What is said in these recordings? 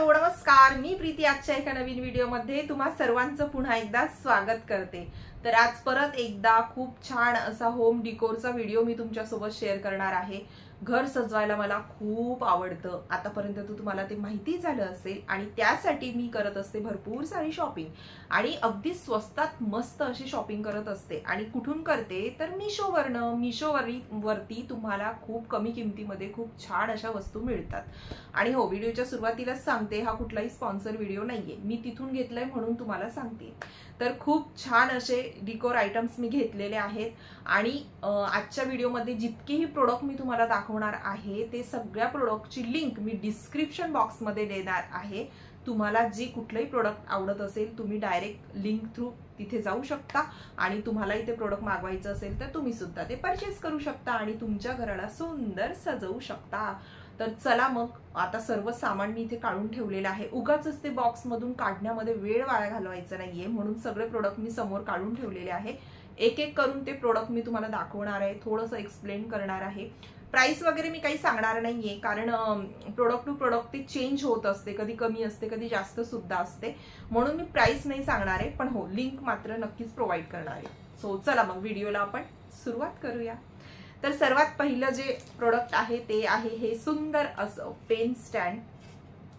Hello नमस्कार, मी प्रीती आजच्या एका नवीन व्हिडिओमध्ये तुम्हा सर्वांचं पुन्हा एकदा स्वागत करते। तर आज परत एकदा खूप छान असा होम डिकोरचा व्हिडिओ मी तुमच्यासोबत शेअर करणार आहे। घर सजवायला मला खूप आवडतं, आतापर्यंत तुम्हाला ते माहिती झालं असेल आणि त्यासाठी मी करत असते भरपूर सारी शॉपिंग आणि अगदी स्वस्तात मस्त अशी शॉपिंग करत असते। आणि कुठून करते तर मिशोवरती तुम्हाला खूप कमी किमतीमध्ये खूप छान अशा वस्तू मिळतात। आणि हो, व्हिडिओच्या सुरुवातीलाच सांगते, हा कुठलाही स्पॉन्सर व्हिडिओ नाहीये, मी तिथून घेतलाय म्हणून तुम्हाला सांगते। तर खूप छान असे डिकोर आयटम्स मी घेतलेले आहेत आणि आजच्या व्हिडिओमध्ये जितकेही प्रोडक्ट मी तुम्हाला दाखवणार आहे ते सगळ्या प्रोडक्टची लिंक मी डिस्क्रिप्शन बॉक्समध्ये देणार आहे। तुम्हाला जे कुठलेही प्रोडक्ट आवडत असेल तुम्ही डायरेक्ट लिंक थ्रू तिथे जाऊ शकता आणि तुम्हाला इथे प्रोडक्ट मागवायचं असेल तर तुम्ही सुद्धा ते परचेस करू शकता आणि तुमच्या घराला सुंदर सजवू शकता। तर चला मग, आता सर्व सामान मी इथे काढून ठेवलेलं आहे। उगाच ते बॉक्स मधून काढण्यामध्ये वेळ वाया घालवायचा नाहीये म्हणून सगळे प्रोडक्ट मी समोर काढून ठेवलेले आहे। एक एक करून ते प्रोडक्ट मी तुम्हाला दाखवणार आहे, थोडंसं एक्सप्लेन करणार आहे। प्राइस वगैरे मी काही सांगणार नाहीये कारण प्रोडक्ट टू प्रोडक्ट ते चेंज होत असते, कधी कमी असते कधी जास्त सुद्धा असते, म्हणून मी प्राइस नाही सांगणार आहे, पण हो लिंक मात्र नक्कीच प्रोव्हाइड करणार आहे। सो चला मग व्हिडिओला आपण सुरुवात करूया। तर सर्वात पहिलं जे प्रोडक्ट आहे ते आहे हे सुंदर असं पेन स्टँड,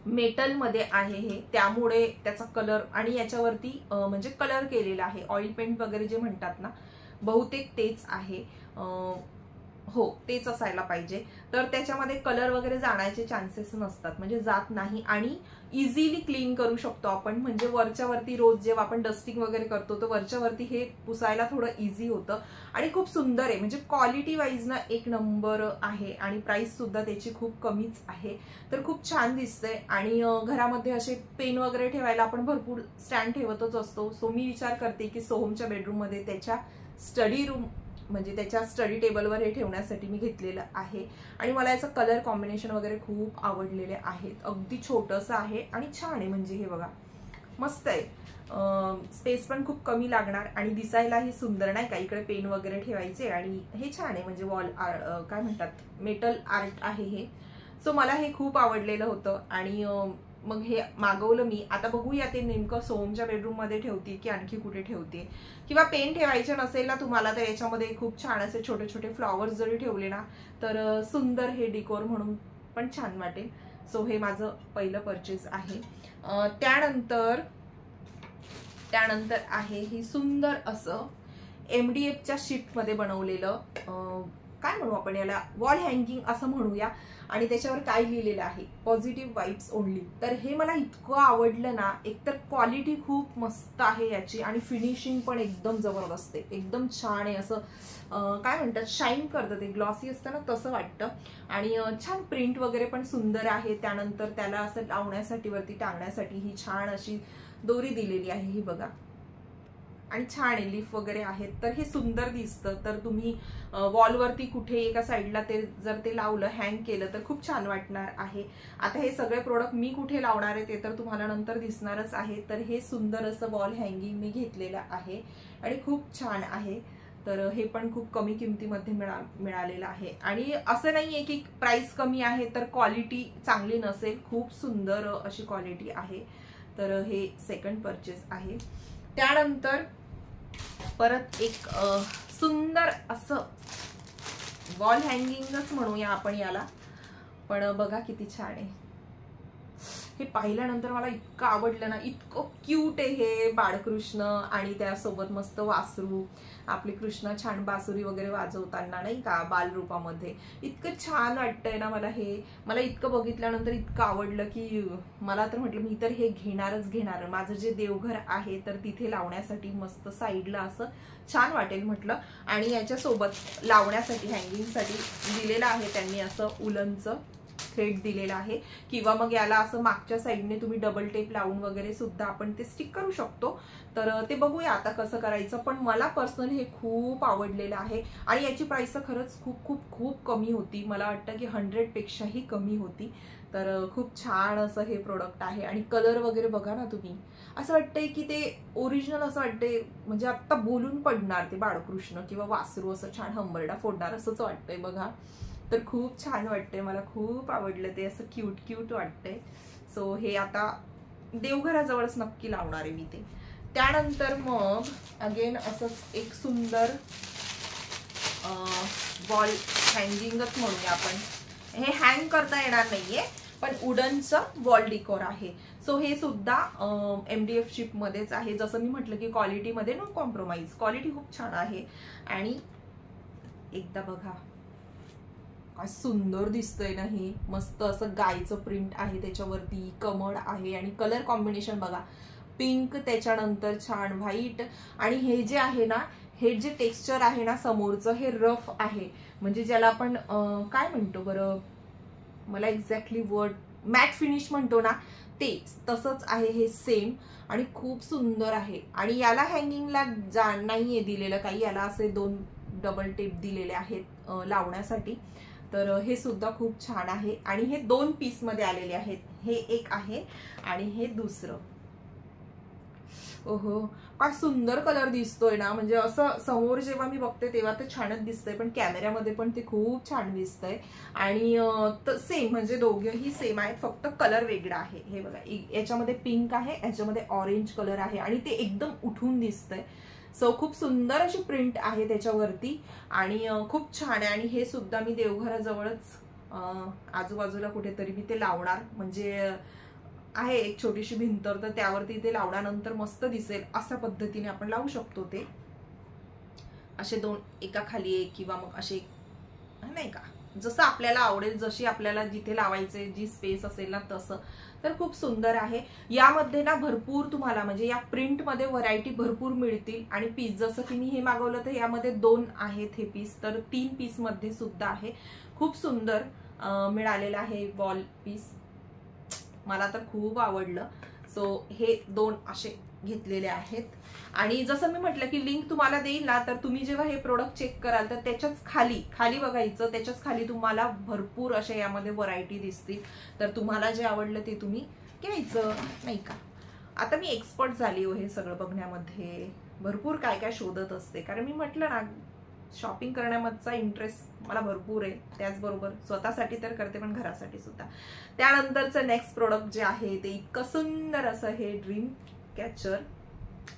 मेटल मध्ये आहे हे, त्यामुळे त्याचा कलर आणि याच्यावरती म्हणजे कलर केलेला आहे, ऑइल पेंट वगैरे जे म्हणतात ना, बहुतेक तेच आहे, हो तेच असायला पाहिजे। तर त्याच्यामध्ये कलर वगैरे जाण्याचे चान्सेस नसतात, म्हणजे जात नाही आणि इझिली क्लीन करू शकतो आपण। म्हणजे वरच्या वरती रोज जेव्हा आपण डस्टिंग वगैरे करतो तर वरच्या वरती हे पुसायला थोडं इझी होतं आणि खूप सुंदर आहे, म्हणजे क्वालिटी वाईज ना एक नंबर आहे आणि प्राइस सुद्धा त्याची खूप कमीच आहे। तर खूप छान दिसतंय आणि घरामध्ये असे पेन वगैरे ठेवायला आपण भरपूर स्टँड ठेवतच असतो। सो मी विचार करते की सोहमच्या बेडरूम मध्ये त्याच्या स्टडी रूम म्हणजे त्याच्या स्टडी टेबलवर हे ठेवण्यासाठी मी घेतलेलं आहे आणि मला याचं कलर कॉम्बिनेशन वगैरे खूप आवडलेले आहेत। अगदी छोटंसं आहे आणि छान आहे, म्हणजे हे बघा मस्त आहे, स्पेस पण खूप कमी लागणार आणि दिसायलाही सुंदर, नाही का, इकडे पेन वगैरे ठेवायचे आणि हे छान आहे, म्हणजे वॉल काय म्हणतात मेटल आर्ट आहे हे। सो मला हे खूप आवडलेलं होतं आणि मग हे मागवलं मी। आता बघूया ते नेमकं सोहमच्या बेडरूम मध्ये ठेवते की आणखी कुठे ठेवते, किंवा पेन ठेवायचे नसेल ना तुम्हाला तर याच्यामध्ये खूप छान असे छोटे छोटे फ्लॉवर्स जरी ठेवले ना तर सुंदर हे डिकोर म्हणून पण छान वाटेल। सो हे माझं पहिलं परचेस आहे। त्यानंतर आहे ही सुंदर असं MDFच्या शीट मध्ये बनवलेलं काय म्हणू आपण याला, वॉल हँगिंग असं म्हणूया, आणि त्याच्यावर काय लिहिलेलं आहे, पॉझिटिव्ह वाइब्स ओनली। तर हे मला इतकं आवडलं ना, एकतर क्वालिटी खूप मस्त आहे याची आणि फिनिशिंग पण एकदम जबरदस्त आहे, एकदम छान आहे, असं काय म्हणतात शाईन करतं, ते ग्लॉसी असतं ना तसं वाटतं आणि छान प्रिंट वगैरे पण सुंदर आहे। त्यानंतर त्याला असं लावण्यासाठी वरती टांगण्यासाठी ही छान अशी दोरी दिलेली आहे, ही बघा, आणि छान आहे, लीफ वगैरे आहेत, तर हे सुंदर दिसतं। तर तुम्ही वॉलवरती कुठे एका साईडला ते जर ते लावलं, हँग केलं तर खूप छान वाटणार आहे। आता हे सगळे प्रोडक्ट मी कुठे लावणार आहे ते तर तुम्हाला नंतर दिसणारच आहे। तर हे सुंदर असं वॉल हँगिंग मी घेतलेलं आहे आणि खूप छान आहे। तर हे पण खूप कमी किमतीमध्ये मिळालेलं आहे आणि असं नाहीये की प्राइस कमी आहे तर क्वालिटी चांगली नसेल, खूप सुंदर अशी क्वालिटी आहे। तर हे सेकंड परचेस आहे। त्यानंतर परत एक सुंदर असं वॉल हँगिंगच म्हणूया आपण याला, पण बघा किती छान आहे। हे पाहिल्यानंतर मला इतकं आवडलं ना, इतकं क्यूट आहे हे बाळकृष्ण आणि त्यासोबत मस्त वासरू, आपले कृष्ण छान बासुरी वगैरे वाजवताना, नाही का, बालरूपामध्ये, इतकं छान वाटतंय ना मला हे। मला इतकं बघितल्यानंतर इतकं आवडलं की मला तर म्हटलं मी तर हे घेणार। माझं जे देवघर आहे तर तिथे लावण्यासाठी मस्त साईडला असं छान वाटेल म्हटलं, आणि याच्यासोबत लावण्यासाठी हँगिंगसाठी दिलेलं आहे त्यांनी असं उलनचं थ्रेड दिलेला आहे, किंवा मग याला असं मागच्या साईडने तुम्ही डबल टेप लावून वगैरे सुद्धा आपण ते स्टिक करू शकतो। तर ते बघूया आता कसं करायचं, पण मला पर्सनली हे खूप आवडलेलं आहे आणि याची प्राइस तर खरंच खूप खूप खूप कमी होती, मला वाटतं की 100 पेक्षाही कमी होती। तर खूप छान असं हे प्रोडक्ट आहे आणि कलर वगैरे बघा ना तुम्ही, असं वाटतंय की ते ओरिजिनल असं वाटतंय, म्हणजे आता बोलून पडणार ते बाळकृष्ण किंवा वासरू असं छान हंबरडा फोडणार असंच वाटतंय बघा। तर खूप छान वाटतंय, मला खूप आवडलं ते, असं क्यूट क्यूट वाटतंय. सो हे आता देवघराजवळच नक्की लावणार आहे मी ते. त्यानंतर मग अगेन असंच एक सुंदर वॉल हँगिंगच म्हणूया आपण. हे हँग करता येणार नाहीये, पण वुडनचं वॉल डिकोर आहे. सो हे सुद्धा MDF शिप मध्येच आहे. जसं मी म्हटलं की क्वालिटीमध्ये नो कॉम्प्रोमाइज, क्वालिटी खूप छान आहे. आणि एकदा बघा काय सुंदर दिसतंय ना, हे मस्त असं गायचं प्रिंट आहे त्याच्यावरती, कमळ आहे आणि कलर कॉम्बिनेशन बघा, पिंक, त्याच्यानंतर छान व्हाईट. आणि हे जे आहे ना, हे जे टेक्स्चर आहे ना समोरचं, हे रफ आहे, म्हणजे ज्याला आपण काय म्हणतो बरं, मला एक्झॅक्टली वर्ड, मॅट फिनिश म्हणतो ना, ते तसंच आहे हे सेम. आणि खूप सुंदर आहे. आणि याला हँगिंगला नाहीये दिलेलं काही, याला असे 2 डबल टेप दिलेले आहेत लावण्यासाठी. तर हे सुद्धा खूप छान आहे. आणि हे 2 पीस मध्ये आलेले आहेत. हे एक आहे आणि हे दुसरं. ओहो काय सुंदर कलर दिसतोय ना, म्हणजे असं समोर जेव्हा मी बघते तेव्हा ते छानच दिसतंय, पण कॅमेऱ्यामध्ये पण ते खूप छान दिसतंय. आणि सेम म्हणजे दोघेही सेम आहेत, फक्त कलर वेगळा आहे. हे बघा, याच्यामध्ये पिंक आहे, याच्यामध्ये ऑरेंज कलर आहे आणि ते एकदम उठून दिसतंय. सो खूप सुंदर अशी प्रिंट आहे त्याच्यावरती आणि खूप छान आहे. आणि हे सुद्धा मी देवघराजवळच आजूबाजूला कुठेतरी मी ते लावणार, म्हणजे आहे एक छोटीशी भिंत, तर त्यावरती ते लावल्यानंतर मस्त दिसेल अशा पद्धतीने आपण लावू शकतो. ते असे 2 एका खाली एक, किंवा मग असे नाही का, जसं आपल्याला आवडेल, जशी आपल्याला जिथे लावायचे जी स्पेस असेल ना तसं. तर खूप सुंदर आहे. यामध्ये ना भरपूर तुम्हाला म्हणजे या प्रिंट मध्ये व्हरायटी भरपूर मिळतील. आणि पीस जसं की मी हे मागवलं तर यामध्ये 2 आहेत हे पीस, तर 3 पीस मध्ये सुद्धा आहे. खूप सुंदर मिळालेलं आहे वॉल पीस, मला तर खूप आवडलं. सो हे 2 असे घेतलेले आहेत. आणि जसं मी म्हटलं की लिंक तुम्हाला देईल ना, तर तुम्ही जेव्हा हे प्रोडक्ट चेक कराल तर त्याच्याच खाली बघायचं, त्याच्याच खाली तुम्हाला भरपूर अशा यामध्ये व्हरायटी दिसतील. तर तुम्हाला जे आवडलं ते तुम्ही घ्यायचं, नाही का. आता मी एक्सपर्ट झाली हो हे सगळं बघण्यामध्ये, भरपूर काय काय शोधत असते, कारण मी म्हटलं ना शॉपिंग करण्यामधचा इंटरेस्ट मला भरपूर आहे. त्याचबरोबर स्वतःसाठी तर करते, पण घरासाठी सुद्धा. त्यानंतरचं नेक्स्ट प्रोडक्ट जे आहे ते इतकं सुंदर असं हे ड्रीम कॅचर,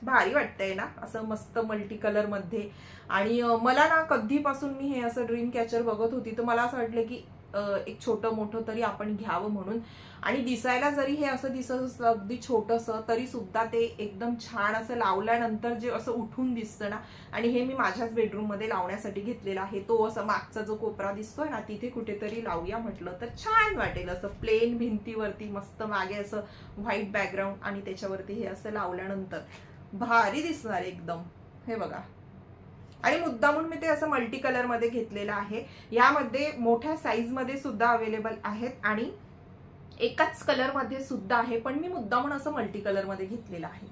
भारी वाटतंय ना, असं मस्त मल्टी कलर मध्ये. आणि मला ना कधीपासून मी हे असं ड्रीम कॅचर बघत होती, तर मला असं वाटलं की एक छोटं मोठं तरी आपण घ्यावं म्हणून. आणि दिसायला जरी हे असं दिसत असलं अगदी छोटंसं, तरी सुद्धा ते एकदम छान असं लावल्यानंतर जे असं उठून दिसतं ना. आणि हे मी माझ्याच बेडरूम मध्ये लावण्यासाठी घेतलेला आहे. तो असं मागचा जो कोपरा दिसतोय ना, तिथे कुठेतरी लावूया म्हटलं तर छान वाटेल. असं प्लेन भिंतीवरती मस्त मागे असं व्हाईट बॅकग्राऊंड आणि त्याच्यावरती हे असं लावल्यानंतर भारी दिसणार एकदम. हे बघा, आणि मुद्दामून मी ते असं मल्टी कलर मध्ये घेतलेलं आहे. यामध्ये मोठ्या साईज मध्ये सुद्धा अवेलेबल आहेत आणि एकाच कलर मध्ये सुद्धा आहे, पण मी मुद्दामून असं मल्टी कलर मध्ये घेतलेलं आहे.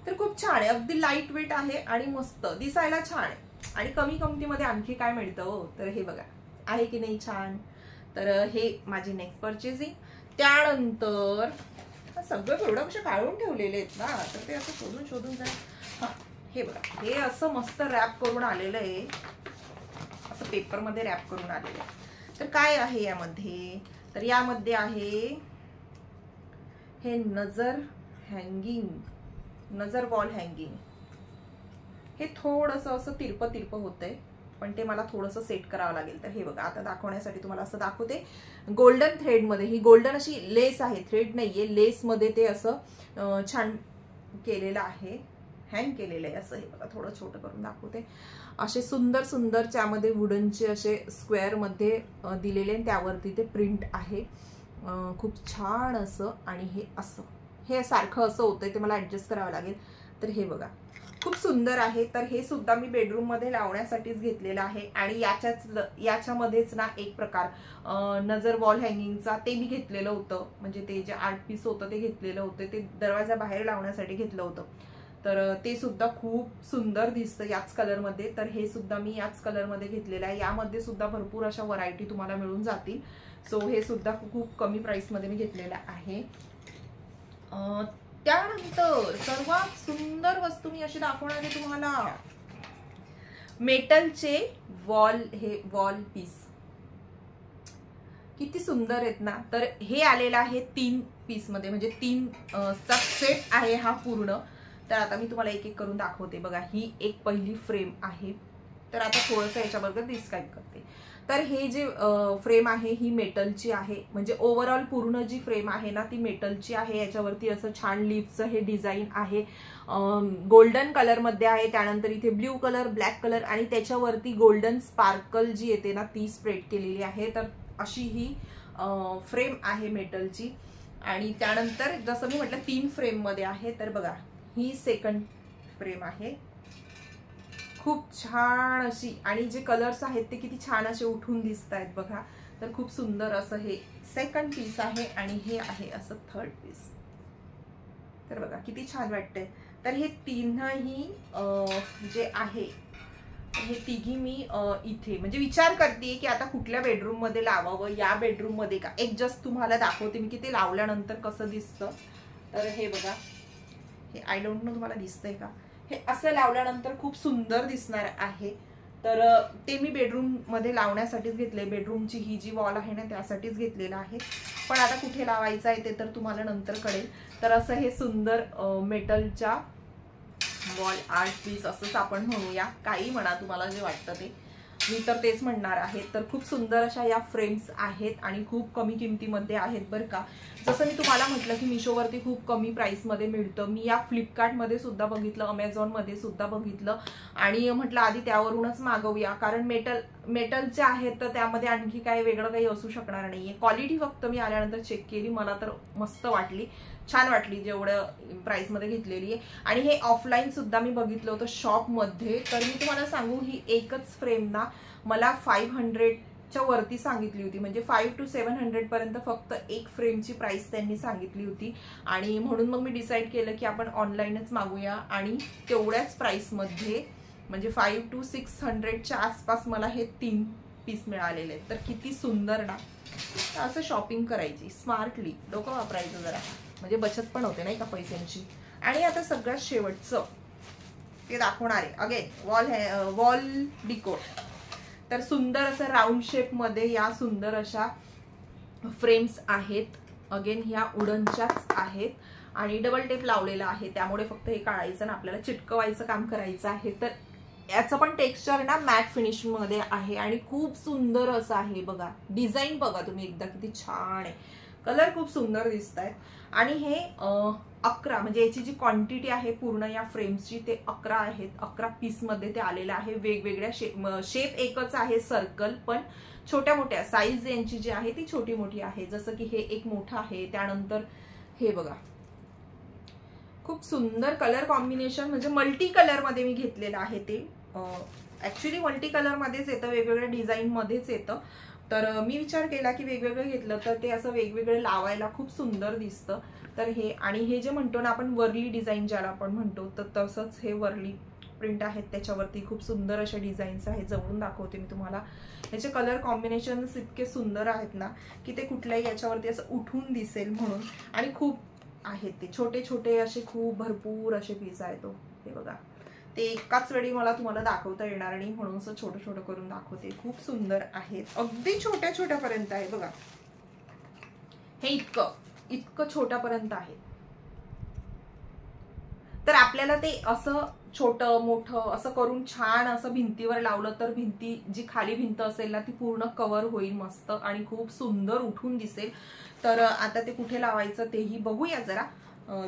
तर खूप छान आहे, अगदी लाईट वेट आहे आणि मस्त दिसायला छान आहे. आणि कमी किमतीमध्ये आणखी काय मिळतं हो, तर हे बघा, आहे की नाही छान. तर हे माझी नेक्स्ट परचेसिंग. त्यानंतर सगळे प्रोडक्ट असे काढून ठेवलेले आहेत ना, तर ते असं शोधून जरा. हा हे बघा, हे असं मस्त रॅप करून आलेलं आहे, असं पेपर मध्ये रॅप करून आलेलं आहे. तर काय आहे यामध्ये, तर यामध्ये आहे हे नजर वॉल हँगिंग. हे थोडंसं असं तिरपं होतंय, पण ते मला थोडंसं सेट करावं लागेल. तर हे बघा, आता दाखवण्यासाठी तुम्हाला असं दाखवते. गोल्डन थ्रेड मध्ये, ही गोल्डन अशी लेस आहे, थ्रेड नाहीये, लेस मध्ये ते असं छान केलेलं आहे, हँग केलेलं आहे असं. हे बघा, थोडं छोटं करून दाखवते. असे सुंदर सुंदर त्यामध्ये वुडनचे असे स्क्वेअर मध्ये दिलेले, त्यावरती ते प्रिंट आहे. खूप छान असं. आणि हे असं, हे सारखं असं होतंय, ते मला ऍडजस्ट करावं लागेल. तर हे बघा, खूप सुंदर आहे. तर हे सुद्धा मी बेडरूम मध्ये लावण्यासाठीच घेतलेलं आहे. आणि याच्यामध्येच ना एक प्रकार नजर वॉल हँगिंगचा, ते मी घेतलेलं होतं, म्हणजे ते जे 8 पीस होतं ते घेतलेलं होतं, ते दरवाजा बाहेर लावण्यासाठी घेतलं होतं. तर ते सुद्धा खूप सुंदर दिसतं याच कलर मध्ये. तर हे सुद्धा मी याच कलर मध्ये घेतलेलं आहे. यामध्ये सुद्धा भरपूर अशा व्हरायटी तुम्हाला मिळून जातील. सो हे सुद्धा खूप कमी प्राइस मध्ये मी घेतलेलं आहे. त्यानंतर सर्वात सुंदर वस्तू मी अशी दाखवणार आहे तुम्हाला, मेटलचे वॉल पीस. किती सुंदर आहेत ना। तर हे आलेलं आहे 3 पीस मध्ये, म्हणजे 3 चा सेट आहे हा पूर्ण। तर आता मी तुम्हाला एक एक करून दाखवते बघा। ही एक पहिली फ्रेम आहे। तर आता थोडंसं याच्याबरोबर डिस्क्राइब करते। तर हे जे फ्रेम आहे ही मेटलची आहे, म्हणजे ओव्हरऑल पूर्ण जी फ्रेम आहे ना ती मेटलची आहे। याच्यावरती असं छान लीफचं हे डिझाईन आहे, गोल्डन कलर मध्ये आहे। त्यानंतर इथे ब्ल्यू कलर, ब्लॅक कलर आणि त्याच्यावरती गोल्डन स्पार्कल जी येते ना ती स्प्रेड केलेली आहे। तर अशी ही फ्रेम आहे मेटलची। आणि त्यानंतर जसं मी म्हटलं 3 फ्रेम मध्ये आहे। तर बघा ही सेकंड फ्रेम आहे, खूप छान अशी, आणि जे कलर्स आहेत ते किती छान असे उठून दिसत आहेत बघा। तर खूप सुंदर असं हे सेकंड पीस आहे आणि हे आहे असं थर्ड पीस। तर बघा किती छान वाटतंय। तर हे तीनही जे आहे हे तिघी मी इथे म्हणजे विचार करते की आता कुठल्या बेडरूम मध्ये लावावं, या बेडरूम मध्ये का। एक जस्ट तुम्हाला दाखवते मी की ते लावल्यानंतर कसं दिसतं। तर हे बघा, हे आय डोंट नो तुम्हाला दिसतंय का, हे असं लावल्यानंतर खूप सुंदर दिसणार आहे। तर ते मी बेडरूम मध्ये लावण्यासाठीच घेतले, बेडरूमची ही जी वॉल आहे ना त्यासाठीच घेतलेलं आहे। पण आता कुठे लावायचं आहे ते तर तुम्हाला नंतर कळेल। तर असं हे सुंदर मेटलच्या वॉल आर्ट पीस असंच आपण म्हणूया, काही म्हणा तुम्हाला जे वाटतं ते, मी तर तेच म्हणणार आहे। तर खूप सुंदर अशा या फ्रेम्स आहेत आणि खूप कमी किमतीमध्ये आहेत बरं का। जसं मी तुम्हाला म्हटलं की मिशोवरती खूप कमी प्राइसमध्ये मिळतं, मी या फ्लिपकार्टमध्ये सुद्धा बघितलं, अमेझॉनमध्ये सुद्धा बघितलं आणि म्हटलं आधी त्यावरूनच मागवूया, कारण मेटलचे आहेत तर त्यामध्ये आणखी काय वेगळं काही असू शकणार नाहीये। क्वालिटी फक्त मी आल्यानंतर चेक केली, मला तर मस्त वाटली, छान वाटली जेवढं प्राइस मध्ये घेतलेली आहे। आणि हे ऑफलाईन सुद्धा मी बघितलं होतं शॉप मध्ये। तर मी तुम्हाला सांगू ही एकच फ्रेम ना मला 500च्या वरती सांगितली होती, म्हणजे 500 to 700 पर्यंत फक्त एक फ्रेमची प्राइस त्यांनी सांगितली होती। आणि म्हणून मग मी डिसाईड केलं की आपण ऑनलाईनच मागूया आणि तेवढ्याच प्राइस मध्ये म्हणजे 500 to 600च्या आसपास मला हे 3 पीस मिळालेले आहेत। तर किती सुंदर ना। असं शॉपिंग करायची स्मार्टली, डोकं वापरायचं जरा, म्हणजे बचत पण होते नाही का पैशांची। आणि आता सगळ्यात शेवटचं ते दाखवणार आहे अगेन वॉल डिकोर। तर सुंदर असं राऊंड शेप मध्ये या सुंदर अशा फ्रेम्स आहेत। अगेन ह्या वुडनच्याच आहेत आणि डबल टेप लावलेला आहे, त्यामुळे फक्त हे काढायचं ना आपल्याला चिटकवायचं काम करायचं आहे। तर याचं पण टेक्स्चर ना मॅट फिनिश मध्ये आहे आणि खूप सुंदर असं आहे बघा। डिझाईन बघा तुम्ही एकदा किती छान आहे, कलर खूप सुंदर दिसत आहेत। आणि हे 11 म्हणजे याची जी क्वांटिटी आहे पूर्ण या फ्रेम्सची ते 11 आहेत, 11 पीस मध्ये ते आलेलं आहे। वेगवेगळ्या शेप एकच आहे सर्कल, पण छोट्या मोठ्या साईज यांची जी आहे ती छोटी मोठी आहे। जसं की हे एक मोठं आहे, त्यानंतर हे बघा खूप सुंदर कलर कॉम्बिनेशन, म्हणजे मल्टी कलर मध्ये मी घेतलेलं आहे। ते ऍक्च्युली मल्टी कलर मध्येच येतं, वेगवेगळ्या डिझाईन मध्येच येतं। तर मी विचार केला की वेगवेगळं घेतलं तर ते असं वेगवेगळं लावायला खूप सुंदर दिसतं। तर हे आणि हे जे म्हणतो ना आपण वर्ली डिझाईन ज्याला आपण म्हणतो, तर तसंच हे वर्ली प्रिंट आहेत, त्याच्यावरती खूप सुंदर अशा डिझाईन्स आहेत। जवळून दाखवते मी तुम्हाला, याचे कलर कॉम्बिनेशन्स इतके सुंदर आहेत ना की ते कुठल्याही याच्यावरती असं उठून दिसेल म्हणून। आणि खूप आहेत ते छोटे छोटे असे, खूप भरपूर असे पीस आहेत। हे बघा, ते एकाच वेळी मला तुम्हाला दाखवता येणार नाही म्हणून असं छोटं छोटं करून दाखवते। खूप सुंदर आहेत, अगदी छोट्या छोट्यापर्यंत आहे बघा। हे इतकं छोट्यापर्यंत आहे। तर आपल्याला ते असं छोटं मोठं असं करून छान असं भिंतीवर लावलं तर भिंती जी खाली भिंत असेल ना ती पूर्ण कव्हर होईल मस्त आणि खूप सुंदर उठून दिसेल। तर आता ते कुठे लावायचं तेही बघूया, जरा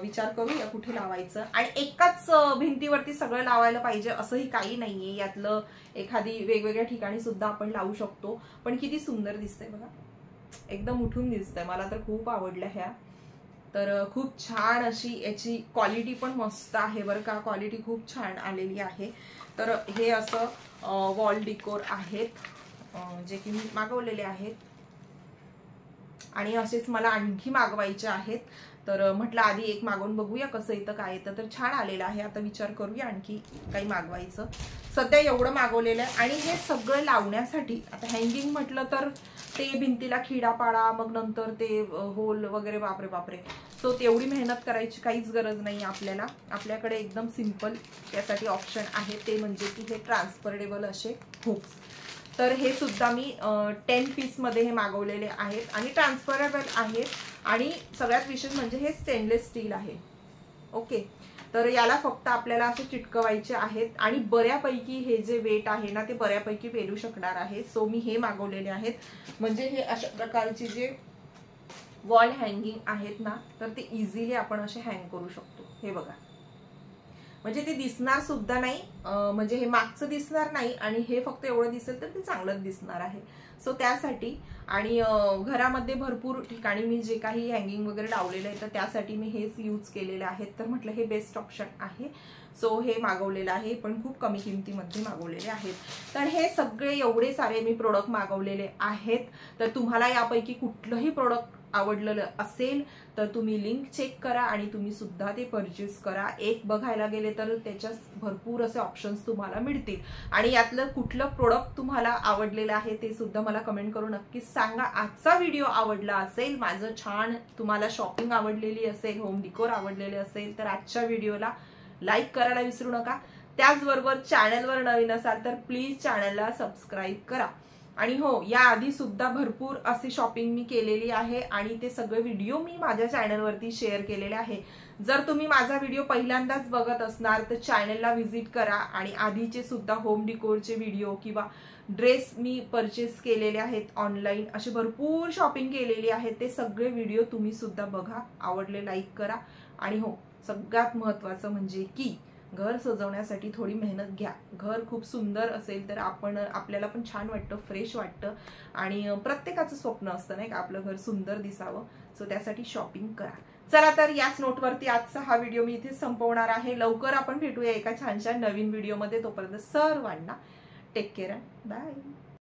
विचार करूया कुठे लावायचं। आणि एकाच भिंतीवरती सगळं लावायला पाहिजे असंही काही नाहीये, यातलं एखादी वेगवेगळ्या ठिकाणी सुद्धा आपण लावू शकतो। पण किती सुंदर दिसतंय बघा, एकदम उठून दिसतंय, मला तर खूप आवडल्या ह्या। तर खूप छान अशी याची क्वालिटी पण मस्त आहे बरं का, क्वालिटी खूप छान आलेली आहे। तर हे असं वॉल डिकोर आहेत जे की मी मागवलेले आहेत आणि असेच मला आणखी मागवायचे आहेत। तर म्हटलं आधी एक मागवून बघूया कसं येतं काय येतं। तर छान आलेलं आहे, आता विचार करूया आणखी काही मागवायचं। सध्या एवढं मागवलेलं आहे आणि हे सगळं लावण्यासाठी आता हँगिंग म्हटलं तर ते भिंतीला खिडा पाडा, मग नंतर ते होल वगैरे, बापरे बापरे, सो तेवढी मेहनत करायची काहीच गरज नाही आपल्याला. आपल्याकडे एकदम सिंपल त्यासाठी ऑप्शन आहे, ते म्हणजे की हे ट्रान्सफरेबल असे हुक्स. तर हे सुद्धा मी 10 पीसमध्ये हे मागवलेले आहेत आणि ट्रान्सफरेबल आहेत. आणि सगळ्यात विशेष म्हणजे हे स्टेनलेस स्टील आहे. ओके, तर याला फक्त आपल्याला असे चिटकवायचे आहेत आणि बऱ्यापैकी हे जे वेट आहे ना ते बऱ्यापैकी पेलू शकणार आहे. सो मी हे मागवलेले आहेत. म्हणजे हे अशा प्रकारचे जे वॉल हँगिंग आहेत ना, तर ते इझिली आपण असे हँग करू शकतो. हे बघा, म्हणजे ते दिसणार सुद्धा नाही, म्हणजे हे मागचं दिसणार नाही आणि हे फक्त एवढं दिसेल तर ते चांगलंच दिसणार आहे. सो त्यासाठी आणि घरामध्ये भरपूर ठिकाणी मी जे काही हँगिंग वगैरे लावलेलं आहे तर त्यासाठी मी हेच यूज केलेले आहेत. तर म्हटलं हे बेस्ट ऑप्शन आहे. सो हे मागवलेलं आहे, पण खूप कमी किमतीमध्ये मागवलेले आहेत. तर हे सगळे एवढे सारे मी प्रोडक्ट मागवलेले आहेत. तर तुम्हाला यापैकी कुठलंही प्रोडक्ट आवडलेलं असेल तर तुम्ही लिंक चेक करा आणि तुम्ही सुद्धा ते परचेस करा. एक बघायला गेले तर त्याच्यात भरपूर असे ऑप्शन्स तुम्हाला मिळतील. आणि यातलं कुठलं प्रोडक्ट तुम्हाला आवडलेलं आहे ते सुद्धा मला कमेंट करून नक्कीच सांगा. आजचा व्हिडिओ आवडला असेल, माझं छान तुम्हाला शॉपिंग आवडलेली असेल, होम डिकोर आवडलेले असेल तर आजच्या व्हिडिओला लाईक करायला विसरू नका. त्याचबरोबर चॅनलवर नवीन असाल तर प्लीज चॅनलला सबस्क्राईब करा. आणि हो, याआधी सुद्धा भरपूर अशी शॉपिंग मी केलेली आहे आणि ते सगळे व्हिडिओ मी माझ्या चॅनलवरती शेअर केलेले आहे. जर तुम्ही माझा व्हिडिओ पहिल्यांदाच बघत असणार तर चॅनलला व्हिजिट करा आणि आधीचे सुद्धा होम डिकोरचे व्हिडिओ किंवा ड्रेस मी परचेस केलेले आहेत ऑनलाईन, असे भरपूर शॉपिंग केलेली आहे. ते सगळे व्हिडिओ तुम्ही सुद्धा बघा, आवडले लाईक करा. आणि हो, सगळ्यात महत्त्वाचं म्हणजे की घर सजवण्यासाठी थोडी मेहनत घ्या. घर खूप सुंदर असेल तर आपल्याला पण छान वाटतं, फ्रेश वाटतं आणि प्रत्येकाचं स्वप्न असतं नाही का आपलं घर सुंदर दिसावं. सो त्यासाठी शॉपिंग करा. चला तर याच नोटवरती आजचा हा व्हिडिओ मी इथे संपवणार आहे. लवकर आपण भेटूया एका छानशा नवीन व्हिडिओमध्ये. तोपर्यंत सर्वांना टेक केअर अँड बाय.